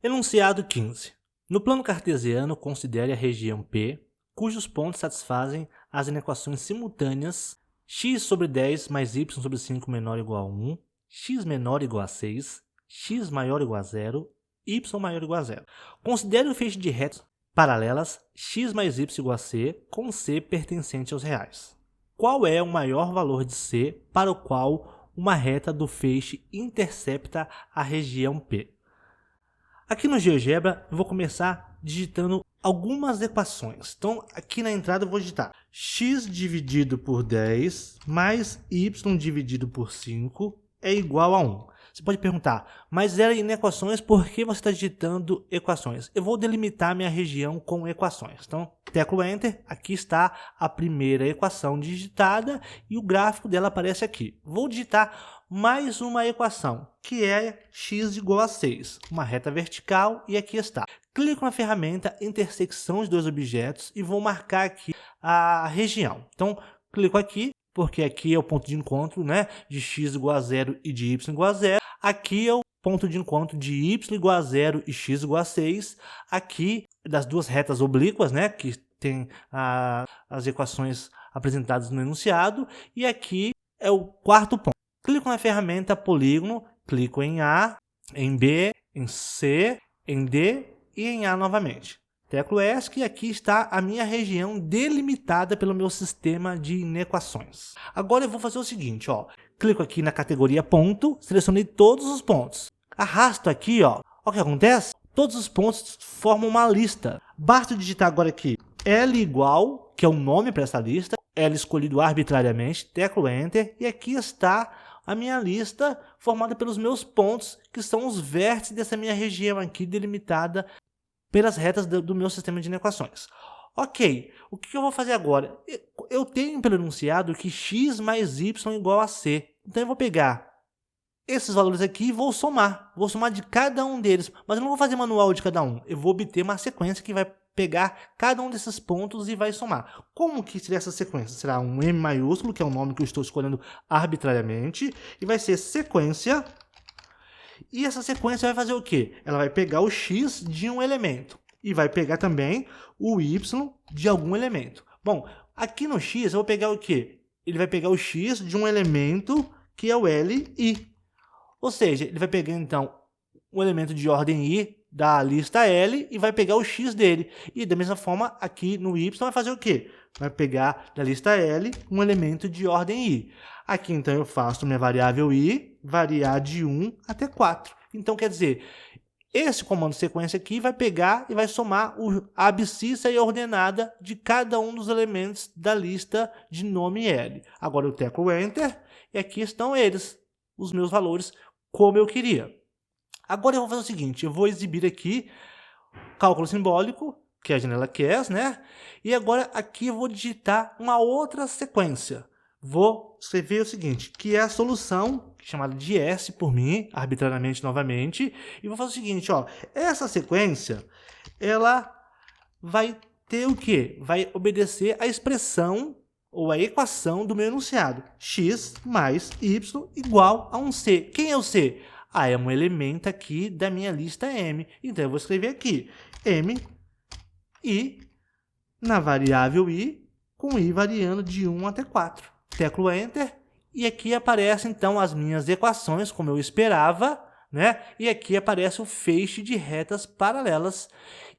Enunciado 15. No plano cartesiano, considere a região P, cujos pontos satisfazem as inequações simultâneas x sobre 10 mais y sobre 5 menor ou igual a 1, x menor ou igual a 6, x maior ou igual a 0, y maior ou igual a 0. Considere o feixe de retas paralelas x mais y igual a c, com c pertencente aos reais. Qual é o maior valor de c para o qual uma reta do feixe intercepta a região P? Aqui no GeoGebra eu vou começar digitando algumas equações. Então aqui na entrada eu vou digitar x dividido por 10 mais y dividido por 5 é igual a 1. Você pode perguntar, mas era em equações, por que você está digitando equações? Eu vou delimitar minha região com equações. Então, teclo Enter, aqui está a primeira equação digitada e o gráfico dela aparece aqui. Vou digitar mais uma equação, que é x igual a 6, uma reta vertical, e aqui está. Clico na ferramenta intersecção de dois objetos e vou marcar aqui a região. Então, clico aqui, porque aqui é o ponto de encontro, né, de x igual a 0 e de y igual a 0. Aqui é o ponto de encontro de y igual a 0 e x igual a 6. Aqui, das duas retas oblíquas, né, que tem as equações apresentadas no enunciado. E aqui é o quarto ponto. Clico na ferramenta polígono, clico em A, em B, em C, em D e em A novamente. Teclo ESC, e aqui está a minha região delimitada pelo meu sistema de inequações. Agora eu vou fazer o seguinte, ó. Clico aqui na categoria ponto, selecionei todos os pontos. Arrasto aqui, ó. Olha o que acontece? Todos os pontos formam uma lista. Basta digitar agora aqui L igual, que é o nome para essa lista, L escolhido arbitrariamente, teclo Enter, e aqui está a minha lista formada pelos meus pontos, que são os vértices dessa minha região aqui delimitada pelas retas do meu sistema de inequações. Ok, o que eu vou fazer agora? Eu tenho pelo enunciado que x mais y é igual a c. Então eu vou pegar esses valores aqui e vou somar. Vou somar de cada um deles, mas eu não vou fazer manual de cada um. Eu vou obter uma sequência que vai pegar cada um desses pontos e vai somar. Como que seria essa sequência? Será um M maiúsculo, que é o nome que eu estou escolhendo arbitrariamente, e vai ser sequência. E essa sequência vai fazer o quê? Ela vai pegar o x de um elemento e vai pegar também o y de algum elemento. Bom, aqui no x eu vou pegar o quê? Ele vai pegar o x de um elemento que é o Li. Ou seja, ele vai pegar então um elemento de ordem i da lista L e vai pegar o x dele. E da mesma forma, aqui no y vai fazer o quê? Vai pegar da lista L um elemento de ordem i. Aqui então eu faço minha variável i variar de 1 até 4. Então quer dizer, esse comando sequência aqui vai pegar e vai somar a abscissa e a ordenada de cada um dos elementos da lista de nome L. Agora eu teclo Enter e aqui estão eles, os meus valores, como eu queria. Agora eu vou fazer o seguinte, eu vou exibir aqui cálculo simbólico, que é a janela QES, né? E agora aqui eu vou digitar uma outra sequência. Vou escrever o seguinte, que é a solução, chamada de S por mim, arbitrariamente novamente, e vou fazer o seguinte, ó, essa sequência, ela vai ter o quê? Vai obedecer à expressão ou à equação do meu enunciado, x mais y igual a um c. Quem é o c? Ah, é um elemento aqui da minha lista M. Então eu vou escrever aqui, M, i, na variável i, com i variando de 1 até 4. Teclo Enter, e aqui aparecem então as minhas equações, como eu esperava, né? E aqui aparece o feixe de retas paralelas.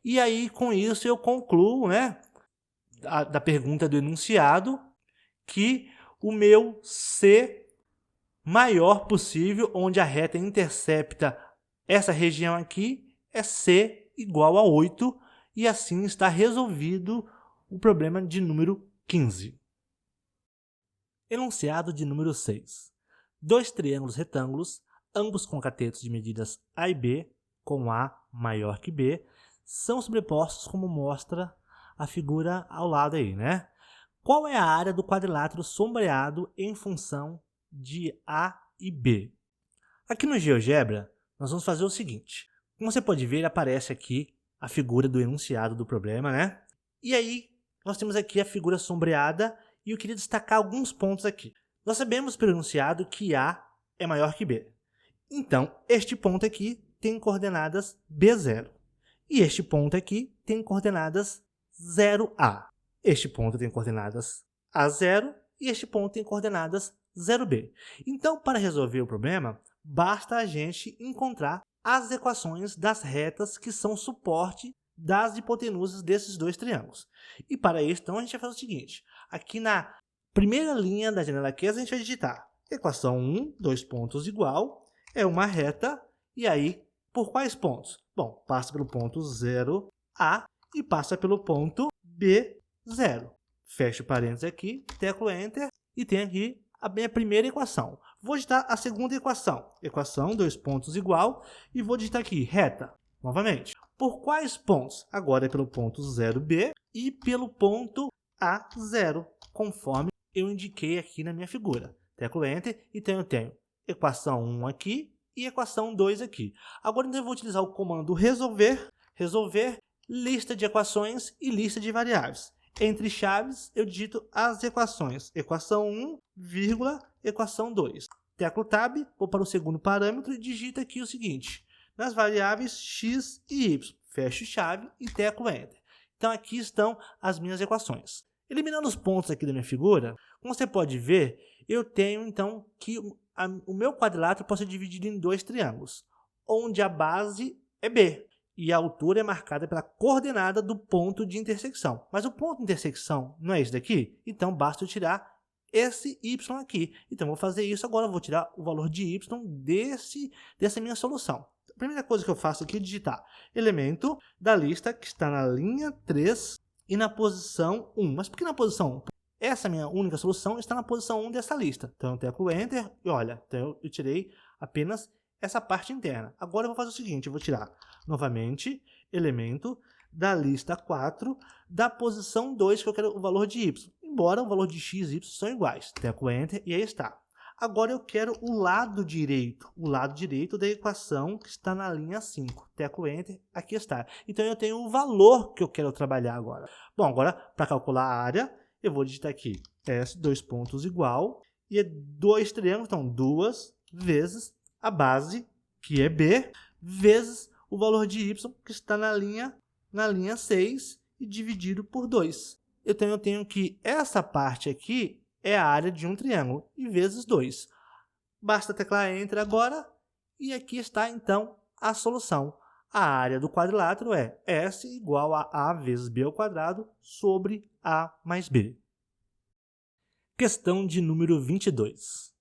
E aí, com isso, eu concluo, né, da pergunta do enunciado, que o meu C maior possível, onde a reta intercepta essa região aqui, é C igual a 8, e assim está resolvido o problema de número 15. Enunciado de número 6. Dois triângulos retângulos, ambos com catetos de medidas A e B, com A maior que B, são sobrepostos como mostra a figura ao lado aí, né? Qual é a área do quadrilátero sombreado em função de A e B? Aqui no GeoGebra, nós vamos fazer o seguinte. Como você pode ver, aparece aqui a figura do enunciado do problema, né? E aí, nós temos aqui a figura sombreada. E eu queria destacar alguns pontos aqui. Nós sabemos pelo enunciado que A é maior que B. Então, este ponto aqui tem coordenadas B0. E este ponto aqui tem coordenadas 0A. Este ponto tem coordenadas A0 e este ponto tem coordenadas 0B. Então, para resolver o problema, basta a gente encontrar as equações das retas que são suporte das hipotenusas desses dois triângulos. E para isso, então, a gente vai fazer o seguinte. Aqui na primeira linha da janela QES, a gente vai digitar equação 1, 2 pontos igual, é uma reta, e aí, por quais pontos? Bom, passa pelo ponto 0A e passa pelo ponto B0. Fecho parênteses aqui, teclo Enter, e tem aqui a minha primeira equação. Vou digitar a segunda equação. Equação, 2 pontos igual, e vou digitar aqui, reta, novamente. Por quais pontos? Agora é pelo ponto 0B e pelo ponto A0, conforme eu indiquei aqui na minha figura. Teclo Enter, e eu tenho equação 1 aqui e equação 2 aqui. Agora então eu vou utilizar o comando resolver, lista de equações e lista de variáveis. Entre chaves, eu digito as equações. Equação 1, vírgula, equação 2. Teclo Tab, vou para o segundo parâmetro e digito aqui o seguinte. Nas variáveis x e y. Fecho chave e teclo Enter. Então aqui estão as minhas equações. Eliminando os pontos aqui da minha figura, como você pode ver, eu tenho então que o meu quadrilátero pode ser dividido em dois triângulos, onde a base é B. E a altura é marcada pela coordenada do ponto de intersecção. Mas o ponto de intersecção não é esse daqui? Então, basta eu tirar esse y aqui. Então, vou fazer isso agora. Eu vou tirar o valor de y dessa minha solução. A primeira coisa que eu faço aqui é digitar elemento da lista que está na linha 3 e na posição 1. Mas por que na posição 1? Essa minha única solução está na posição 1 dessa lista. Então, eu teclo Enter e olha, então eu tirei apenas essa parte interna. Agora eu vou fazer o seguinte, eu vou tirar novamente elemento da lista 4 da posição 2, que eu quero o valor de y. Embora o valor de x e y são iguais. Teclo Enter e aí está. Agora eu quero o lado direito da equação que está na linha 5. Teclo Enter, aqui está. Então eu tenho o valor que eu quero trabalhar agora. Bom, agora para calcular a área, eu vou digitar aqui S, 2 pontos igual, e é dois triângulos, então 2 vezes a base, que é B, vezes o valor de y, que está na linha 6, e dividido por 2. Então, eu tenho que essa parte aqui é a área de um triângulo, e vezes 2. Basta teclar Enter agora, e aqui está, então, a solução. A área do quadrilátero é S igual a A vezes B ao quadrado sobre A mais B. Questão de número 22.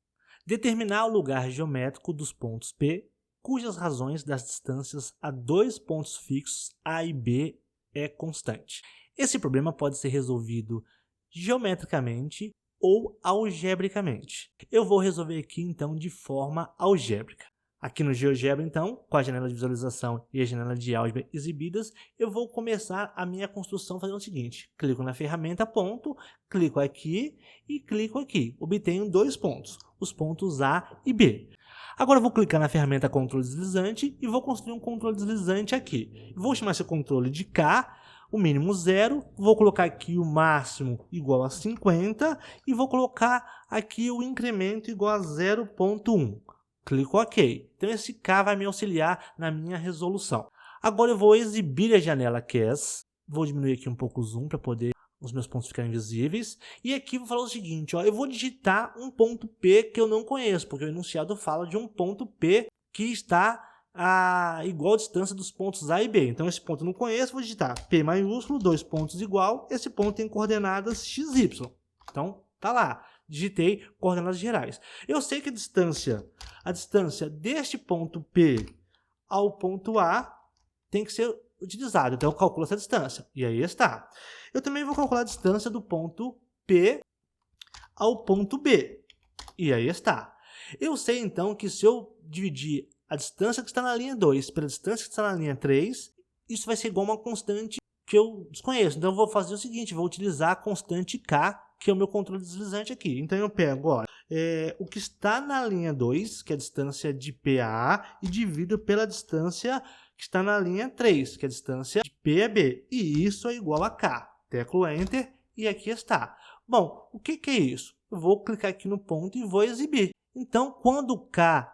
Determinar o lugar geométrico dos pontos P, cujas razões das distâncias a dois pontos fixos A e B é constante. Esse problema pode ser resolvido geometricamente ou algebricamente. Eu vou resolver aqui, então, de forma algébrica. Aqui no GeoGebra, então, com a janela de visualização e a janela de álgebra exibidas, eu vou começar a minha construção fazendo o seguinte. Clico na ferramenta ponto, clico aqui e clico aqui. Obtenho dois pontos, os pontos A e B. Agora eu vou clicar na ferramenta controle deslizante e vou construir um controle deslizante aqui. Vou chamar esse controle de K, o mínimo 0, vou colocar aqui o máximo igual a 50 e vou colocar aqui o incremento igual a 0,1. Clico OK. Então esse K vai me auxiliar na minha resolução. Agora eu vou exibir a janela QES. Vou diminuir aqui um pouco o zoom para poder os meus pontos ficarem visíveis. E aqui vou falar o seguinte, ó, eu vou digitar um ponto P que eu não conheço, porque o enunciado fala de um ponto P que está a igual distância dos pontos A e B. Então esse ponto eu não conheço, vou digitar P maiúsculo, 2 pontos igual, esse ponto tem coordenadas x, y. Então tá lá. Digitei coordenadas gerais. Eu sei que a distância deste ponto P ao ponto A tem que ser utilizada. Então eu calculo essa distância. E aí está. Eu também vou calcular a distância do ponto P ao ponto B. E aí está. Eu sei então que se eu dividir a distância que está na linha 2 pela distância que está na linha 3, isso vai ser igual a uma constante que eu desconheço. Então eu vou fazer o seguinte, vou utilizar a constante K, que é o meu controle deslizante aqui. Então eu pego o que está na linha 2, que é a distância de P a A, e divido pela distância que está na linha 3, que é a distância de P a B. E isso é igual a K. Teclo Enter e aqui está. Bom, o que é isso? Eu vou clicar aqui no ponto e vou exibir. Então, quando K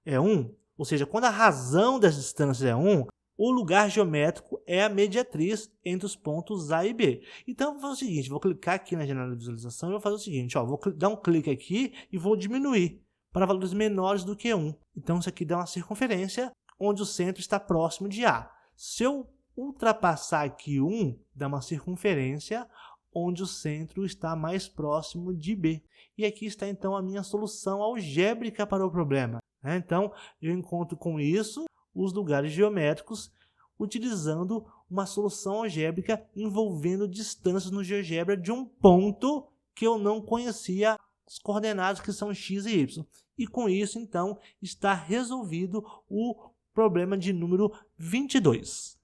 é 1, ou seja, quando a razão das distâncias é 1, o lugar geométrico é a mediatriz entre os pontos A e B. Então, eu vou fazer o seguinte, vou clicar aqui na janela de visualização e vou fazer o seguinte, ó, vou dar um clique aqui e vou diminuir para valores menores do que 1. Então, isso aqui dá uma circunferência onde o centro está próximo de A. Se eu ultrapassar aqui 1, dá uma circunferência onde o centro está mais próximo de B. E aqui está, então, a minha solução algébrica para o problema. Então, eu encontro com isso os lugares geométricos utilizando uma solução algébrica envolvendo distâncias no GeoGebra de um ponto que eu não conhecia as coordenadas que são x e y. E com isso, então, está resolvido o problema de número 22.